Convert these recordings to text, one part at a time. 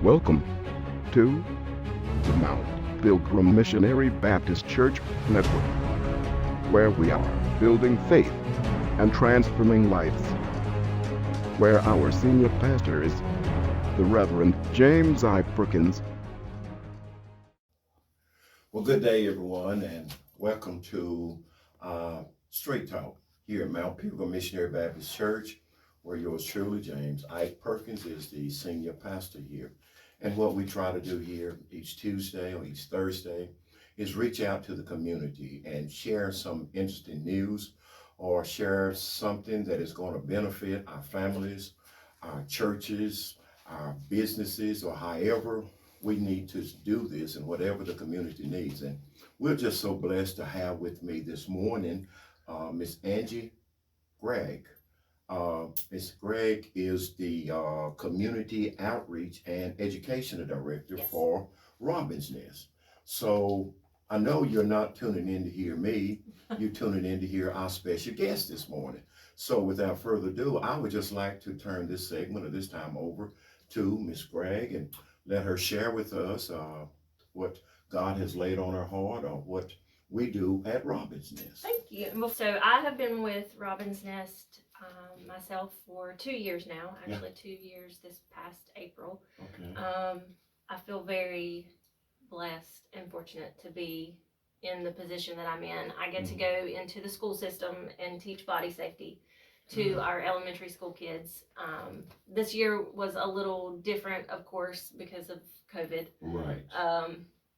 Welcome to the Mount Pilgrim Missionary Baptist Church Network, where we are building faith and transforming lives, where our senior pastor is the Reverend James I. Perkins. Well, good day, everyone, and welcome to Straight Talk here at Mount Pilgrim Missionary Baptist Church, where yours truly, James I. Perkins, is the senior pastor here. And what we try to do here each Tuesday or each Thursday is reach out to the community and share some interesting news or share something that is going to benefit our families, our churches, our businesses, or however we need to do this and whatever the community needs. And we're just so blessed to have with me this morning Miss Angie Gragg. Ms. Gragg is the Community Outreach and Education Director for Robin's Nest. So I know you're not tuning in to hear me, you're tuning in to hear our special guest this morning. So without further ado, I would just like to turn this segment or this time over to Ms. Gragg and let her share with us what God has laid on her heart or what we do at Robin's Nest. Thank you. So I have been with Robin's Nest myself for 2 years now, actually 2 years this past April. Okay. I feel very blessed and fortunate to be in the position that I'm in. I get to go into the school system and teach body safety to our elementary school kids. This year was a little different, of course, because of COVID. Right.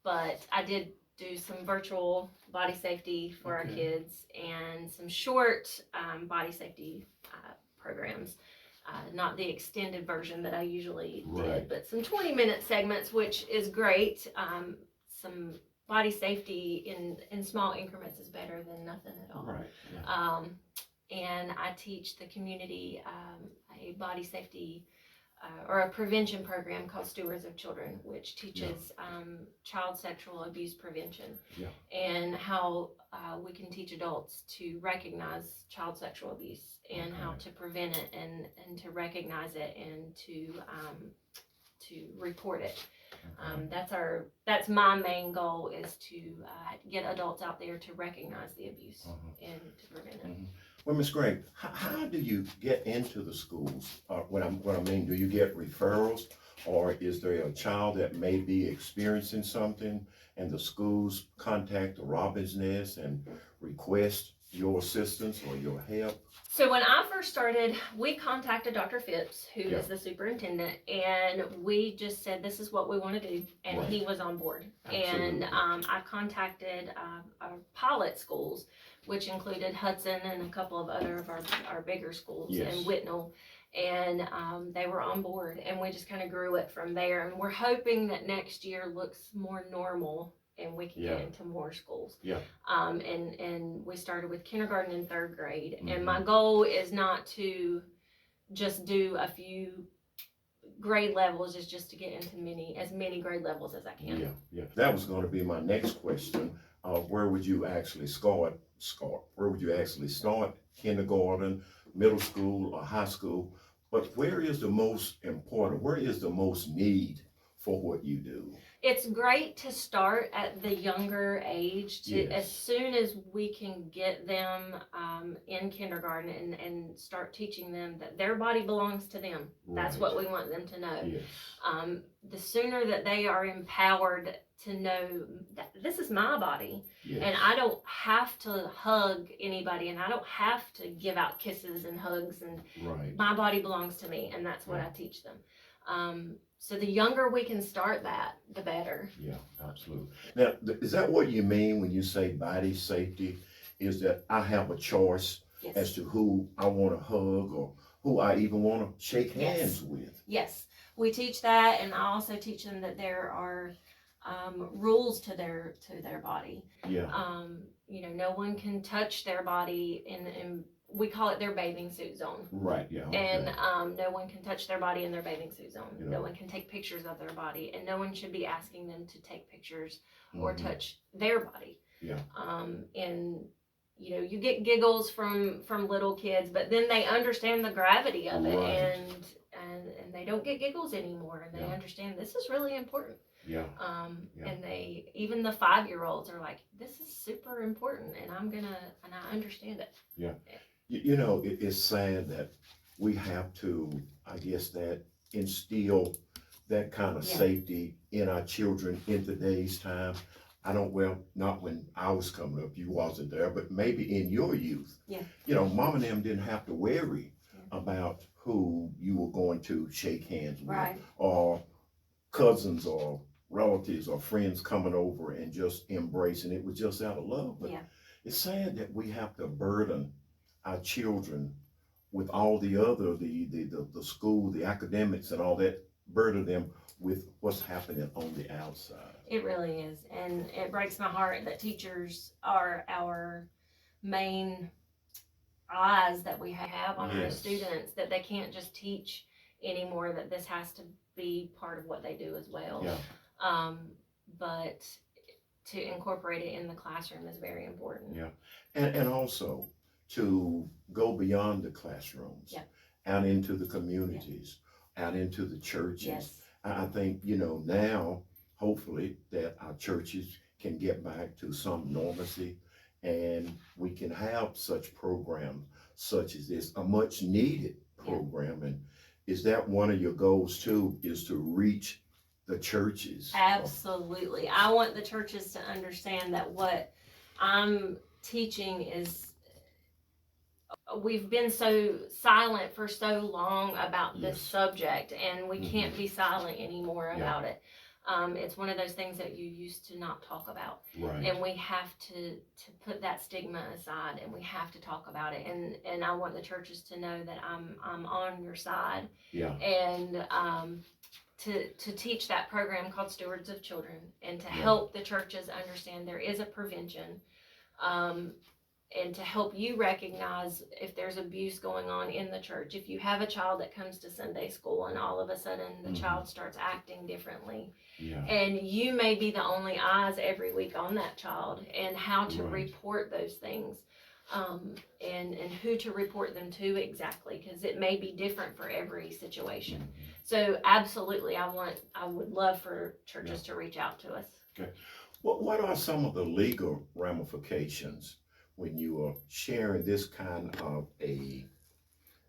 But I did do some virtual body safety for our kids and some short body safety programs. Not the extended version that I usually did, but some 20-minute segments, which is great. Some body safety in small increments is better than nothing at all. Right. Yeah. And I teach the community a body safety or a prevention program called Stewards of Children, which teaches child sexual abuse prevention and how we can teach adults to recognize child sexual abuse and how to prevent it and to recognize it and to report it. That's my main goal, is to get adults out there to recognize the abuse and to prevent it. Well, Ms. Gragg, how do you get into the schools? What I mean, do you get referrals, or is there a child that may be experiencing something and the schools contact the Robin's Nest and request your assistance or your help? So when I first started, we contacted Dr. Phipps, who is the superintendent, and we just said, this is what we want to do, and he was on board. Absolutely. And I contacted our pilot schools, which included Hudson and a couple of other of our bigger schools, and Whitnell, and they were on board, and we just kind of grew it from there. And we're hoping that next year looks more normal and we can get into more schools. And we started with kindergarten and third grade. And my goal is not to just do a few grade levels, is just to get into as many grade levels as I can. That was going to be my next question. Where would you actually start? Where would you actually start? Kindergarten, middle school, or high school? But where is the most important? Where is the most need for what you do? It's great to start at the younger age, as soon as we can get them in kindergarten and start teaching them that their body belongs to them. That's what we want them to know. The sooner that they are empowered to know that this is my body, and I don't have to hug anybody, and I don't have to give out kisses and hugs, and my body belongs to me, and that's what I teach them. So the younger we can start that, the better. Yeah, absolutely. Now, is that what you mean when you say body safety? Is that I have a choice as to who I want to hug or who I even want to shake hands with? Yes, we teach that, and I also teach them that there are rules to their body. No one can touch their body in we call it their bathing suit zone. And no one can touch their body in their bathing suit zone. No one can take pictures of their body, and no one should be asking them to take pictures or touch their body. And you get giggles from little kids, but then they understand the gravity of it, and and they don't get giggles anymore, and they understand this is really important. Yeah. And even the 5-year-olds are like, this is super important, and I understand it. Yeah. You know, it's sad that we have to, I guess, that instill that kind of safety in our children in today's time. I don't, well, not when I was coming up, you wasn't there, but maybe in your youth. Yeah. You know, mom and them didn't have to worry about who you were going to shake hands with, or cousins or relatives or friends coming over and just embracing. It was just out of love. But it's sad that we have to burden our children with all the other, the school, the academics and all that, burden them with what's happening on the outside. It really is, and it breaks my heart that teachers are our main eyes that we have on our students, that they can't just teach anymore, that this has to be part of what they do as well. But to incorporate it in the classroom is very important. And also to go beyond the classrooms, out into the communities, out into the churches. I think, you know, now, hopefully, that our churches can get back to some normalcy, and we can have such programs such as this, a much needed program. And is that one of your goals too, is to reach the churches? Absolutely. I want the churches to understand that what I'm teaching is, we've been so silent for so long about this subject, and we can't be silent anymore about it. It's one of those things that you used to not talk about, and we have to put that stigma aside, and we have to talk about it. And I want the churches to know that I'm on your side, and to teach that program called Stewards of Children, and to help the churches understand there is a prevention. And to help you recognize if there's abuse going on in the church. If you have a child that comes to Sunday school and all of a sudden the child starts acting differently, and you may be the only eyes every week on that child, and how to report those things, and who to report them to exactly, because it may be different for every situation. So absolutely, I would love for churches to reach out to us. Okay. What are some of the legal ramifications when you are sharing this kind of a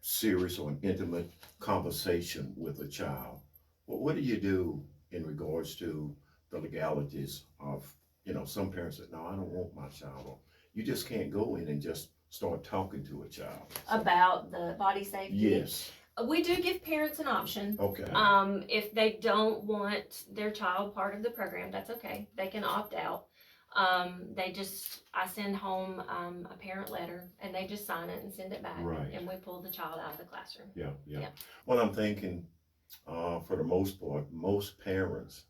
serious or an intimate conversation with a child? What do you do in regards to the legalities of, you know, some parents say, no, I don't want my child, or you just can't go in and just start talking to a child. About the body safety? Yes. We do give parents an option. Okay. If they don't want their child part of the program, that's okay. They can opt out. I send home a parent letter, and they just sign it and send it back, and we pull the child out of the classroom. Well, I'm thinking, for the most part, most parents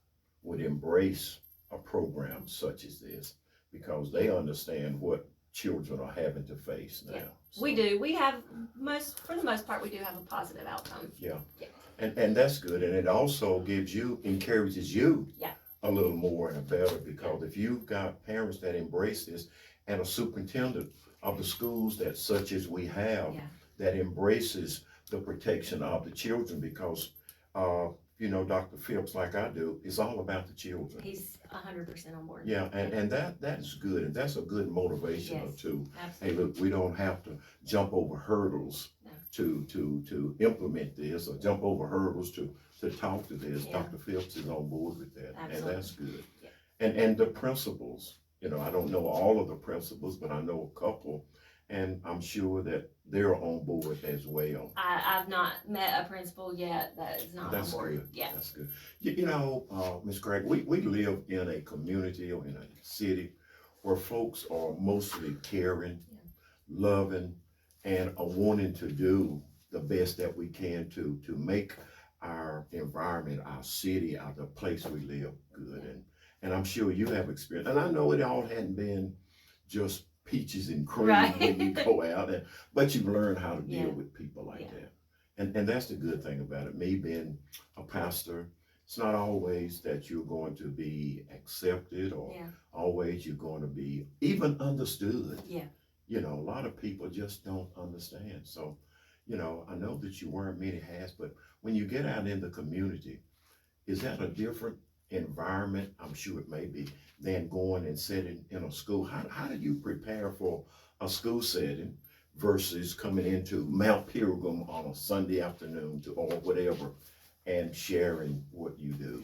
would embrace a program such as this, because they understand what children are having to face now. So, we do. We have for the most part, we do have a positive outcome. And that's good, and it also encourages you a little more and a better, because if you've got parents that embrace this, and a superintendent of the schools that such as we have that embraces the protection of the children, because you know, Dr. Phipps, like I do, is all about the children. He's 100% on board. And that is good, and that's a good motivational too. Absolutely. Hey, look, we don't have to jump over hurdles to implement this, or jump over hurdles to talk to this. Dr. Phipps is on board with that, and that's good. And the principals, you know, I don't know all of the principals, but I know a couple, and I'm sure that they're on board as well. I've not met a principal yet that is not on board. Good. That's good. You know, Ms. Gragg, we live in a community or in a city where folks are mostly caring, loving, and are wanting to do the best that we can to make our environment, our city, the place we live good. And I'm sure you have experience, and I know it all hadn't been just peaches and cream when you go out, but you've learned how to deal with people like that. And that's the good thing about it. Me being a pastor, it's not always that you're going to be accepted, or always you're going to be even understood. You know, a lot of people just don't understand. So, you know, I know that you wear many hats, but when you get out in the community, is that a different environment? I'm sure it may be, than going and sitting in a school. How do you prepare for a school setting versus coming into Mount Pilgrim on a Sunday afternoon or whatever and sharing what you do?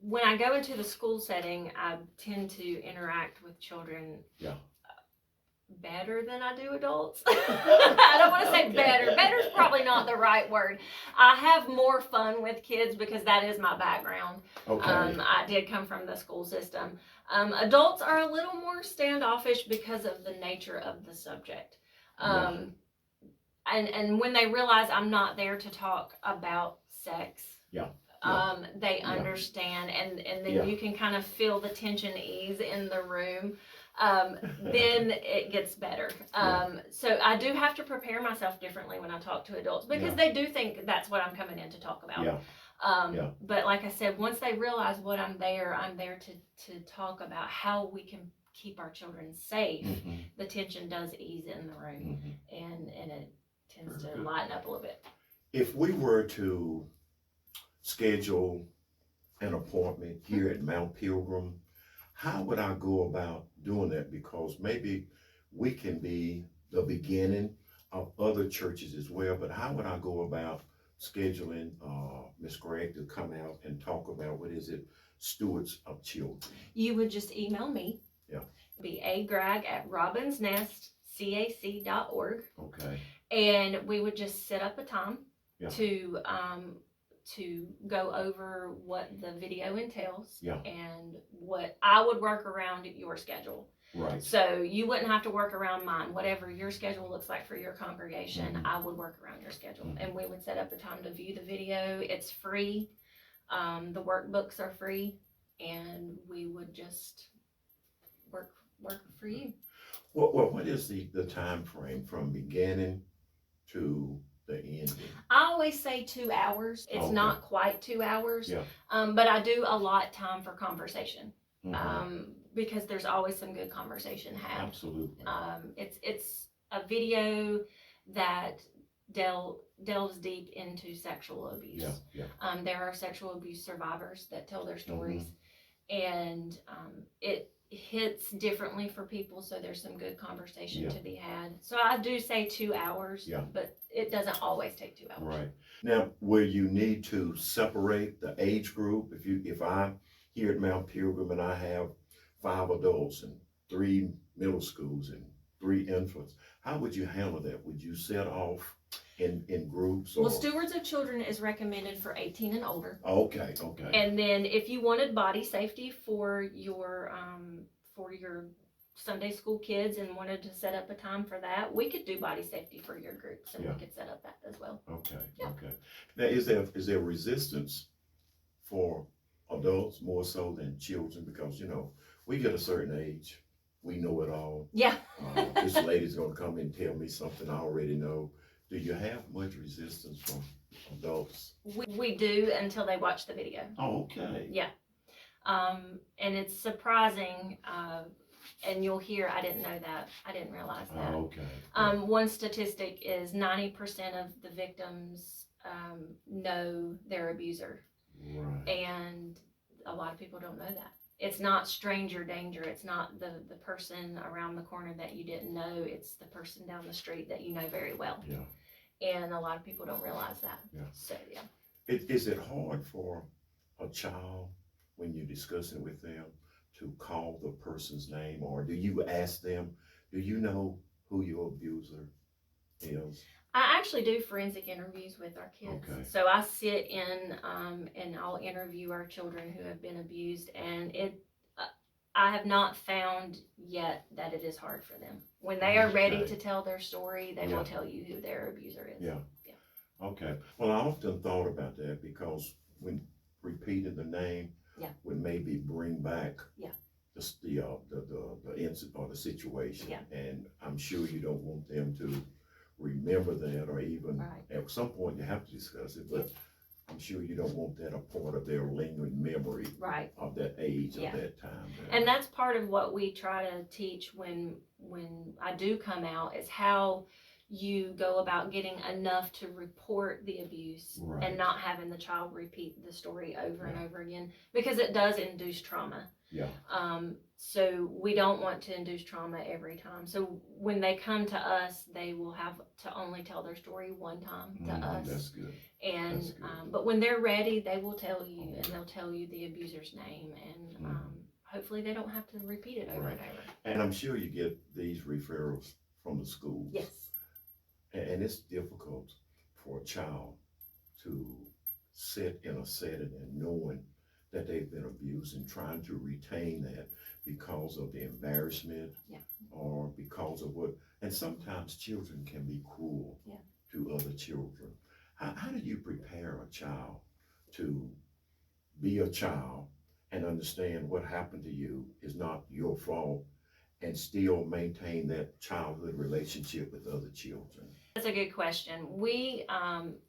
When I go into the school setting, I tend to interact with children Yeah. better than I do adults. I don't want to say better. Better is probably not the right word. I have more fun with kids because that is my background. Okay. I did come from the school system. Adults are a little more standoffish because of the nature of the subject. And when they realize I'm not there to talk about sex, they understand, and then you can kind of feel the tension ease in the room. Then it gets better. So I do have to prepare myself differently when I talk to adults because they do think that's what I'm coming in to talk about. But like I said, once they realize what I'm there to talk about how we can keep our children safe. The tension does ease in the room, and it tends to lighten up a little bit. If we were to schedule an appointment here at Mount Pilgrim, how would I go about doing that? Because maybe we can be the beginning of other churches as well, but how would I go about scheduling Ms. Gragg to come out and talk about, what is it, stewards of children? You would just email me. It'd be agragg@robinsnestcac.org. Okay. And we would just set up a time to go over what the video entails and what I would work around your schedule. Right. So you wouldn't have to work around mine. Whatever your schedule looks like for your congregation, I would work around your schedule. And we would set up a time to view the video. It's free. The workbooks are free, and we would just work for you. Well, what is the time frame from beginning to the ending? I always say 2 hours. It's not quite 2 hours. But I do allot time for conversation. Because there's always some good conversation had. Absolutely. It's a video that delves deep into sexual abuse. There are sexual abuse survivors that tell their stories, and it hits differently for people, so there's some good conversation to be had. So I do say 2 hours, but it doesn't always take 2 hours. Right. Now, will you need to separate the age group? If I'm here at Mount Pilgrim and I have 5 adults and 3 middle schools and 3 infants, how would you handle that? Would you set off in groups? Well, stewards of children is recommended for 18 and older. Okay. And then if you wanted body safety for your Sunday school kids and wanted to set up a time for that, we could do body safety for your groups, and we could set up that as well. Okay. Now, is there resistance for adults more so than children? Because, you know, we get a certain age, we know it all. This lady's gonna come and tell me something I already know. Do you have much resistance from adults? We do until they watch the video. Oh, okay. And it's surprising, and you'll hear, I didn't know that, I didn't realize that. Okay. One statistic is 90% of the victims know their abuser. Right. And a lot of people don't know that. It's not stranger danger. It's not the person around the corner that you didn't know. It's the person down the street that you know very well. And a lot of people don't realize that. So, Is it hard for a child, when you're discussing with them, to call the person's name, or do you ask them, do you know who your abuser is? I actually do forensic interviews with our kids. So I sit in and I'll interview our children who have been abused, and I have not found yet that it is hard for them. When they are ready to tell their story, they will tell you who their abuser is. Okay. Well, I often thought about that, because when repeating the name would maybe bring back the incident or the situation, and I'm sure you don't want them to remember that, or even at some point you have to discuss it, but I'm sure you don't want that a part of their lingering memory of that age, of that time. And that's part of what we try to teach when I do come out, is how you go about getting enough to report the abuse Right. and not having the child repeat the story over and over again, because it does induce trauma. Yeah. So we don't want to induce trauma every time. So when they come to us, they will have to only tell their story one time to us. That's good. And That's good. but when they're ready, they will tell you, and they'll tell you the abuser's name, and hopefully they don't have to repeat it over and over. And I'm sure you get these referrals from the schools. Yes. And it's difficult for a child to sit in a setting and knowing that they've been abused and trying to retain that because of the embarrassment or because of what, and sometimes children can be cruel to other children. How do you prepare a child to be a child and understand what happened to you is not your fault and still maintain that childhood relationship with other children? That's a good question. We,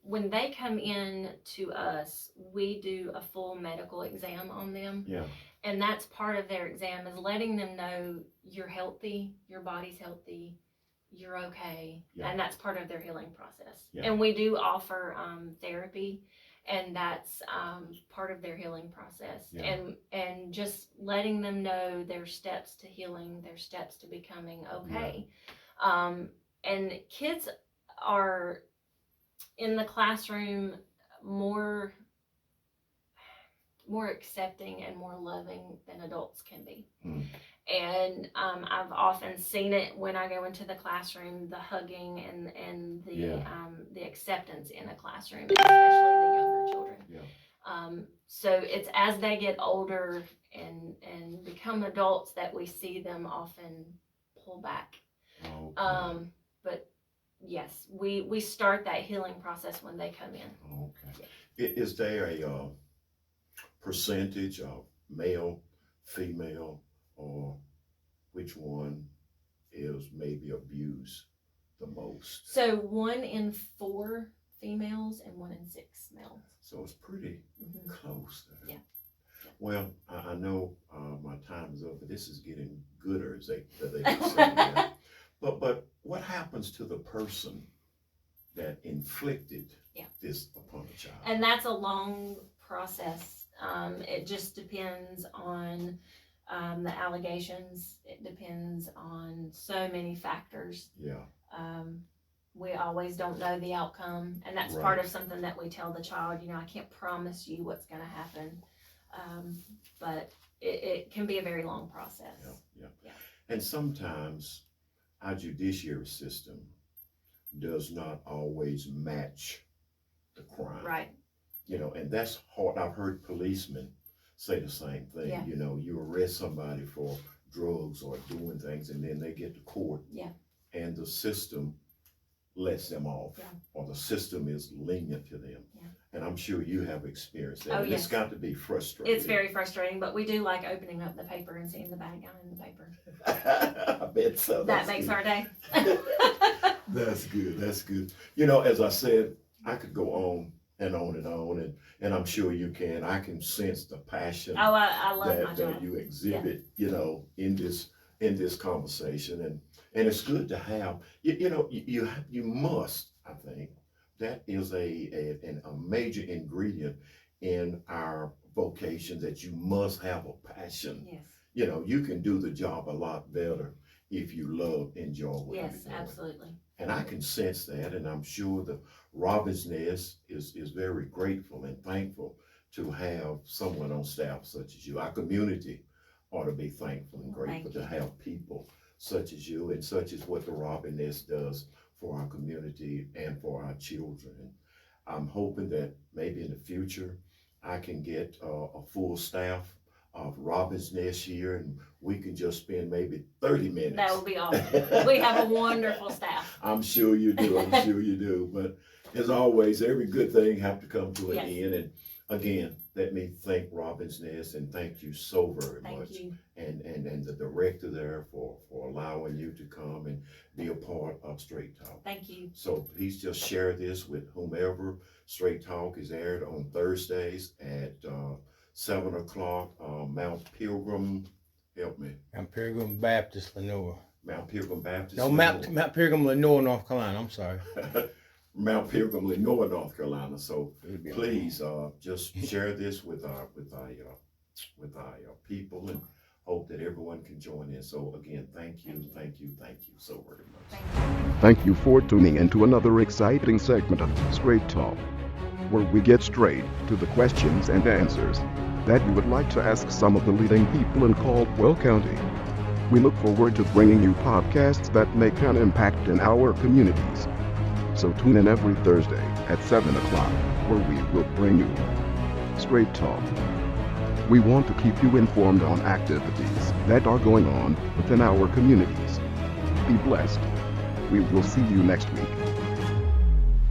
when they come in to us, we do a full medical exam on them. Yeah. And that's part of their exam, is letting them know you're healthy, your body's healthy, you're okay. Yeah. And that's part of their healing process. Yeah. And we do offer therapy, and that's part of their healing process. Yeah. And just letting them know their steps to healing, their steps to becoming okay. And kids are in the classroom more accepting and more loving than adults can be. And I've often seen it when I go into the classroom, the hugging and the acceptance in a classroom, especially the younger children. So it's as they get older and become adults that we see them often pull back. But yes, we start that healing process when they come in. Okay. Is there a percentage of male, female, or which one is maybe abused the most? So 1 in 4 females and 1 in 6 males. So it's pretty close there. Yeah. Well, I know my time is up, but this is getting gooder, as they can say. Yeah. But what happens to the person that inflicted this upon a child? And that's a long process. It just depends on the allegations. It depends on so many factors. Yeah. We always don't know the outcome, and that's part of something that we tell the child. I can't promise you what's going to happen, but it can be a very long process. Yeah. And sometimes our judiciary system does not always match the crime. Right. And that's hard. I've heard policemen say the same thing. Yeah. You arrest somebody for drugs or doing things, and then they get to court. Yeah. And the system lets them off, or the system is lenient to them. Yeah. And I'm sure you have experienced that. Oh, It's got to be frustrating. It's very frustrating, but we do like opening up the paper and seeing the bad guy in the paper. I bet so. That makes our day. That's good. That's good. As I said, I could go on and on and on, and I'm sure you can. I can sense the passion I love my job. that you exhibit, in this conversation, and it's good to have. You must. I think that is a major ingredient in our vocation, that you must have a passion. Yes. You can do the job a lot better if you enjoy what you're doing. Yes, absolutely. And I can sense that, and I'm sure the Robin's Nest is very grateful and thankful to have someone on staff such as you. Our community ought to be thankful and grateful to have people such as you, and such as what the Robin Nest does for our community and for our children. And I'm hoping that maybe in the future I can get a full staff of Robin's Nest here, and we can just spend maybe 30 minutes. That would be awesome. We have a wonderful staff. I'm sure you do. I'm sure you do. But as always, every good thing have to come to an end. And again, let me thank Robin's Nest and thank you so very much. Thank you. And the director there for allowing you to come and be a part of Straight Talk. Thank you. So please just share this with whomever. Straight Talk is aired on Thursdays at 7 o'clock. Mount Pilgrim, help me. Mount Pilgrim Baptist, Lenoir. Mount Pilgrim Baptist. No, Mount Pilgrim, Lenoir, North Carolina. I'm sorry. Mount Pilgrim, Lenoir, North Carolina. So please just share this with our people, and hope that everyone can join in. So again, thank you so very much. Thank you for tuning in to another exciting segment of Straight Talk, where we get straight to the questions and answers that you would like to ask some of the leading people in Caldwell County. We look forward to bringing you podcasts that make an impact in our communities. So tune in every Thursday at 7 o'clock, where we will bring you Straight Talk. We want to keep you informed on activities that are going on within our communities. Be blessed. We will see you next week.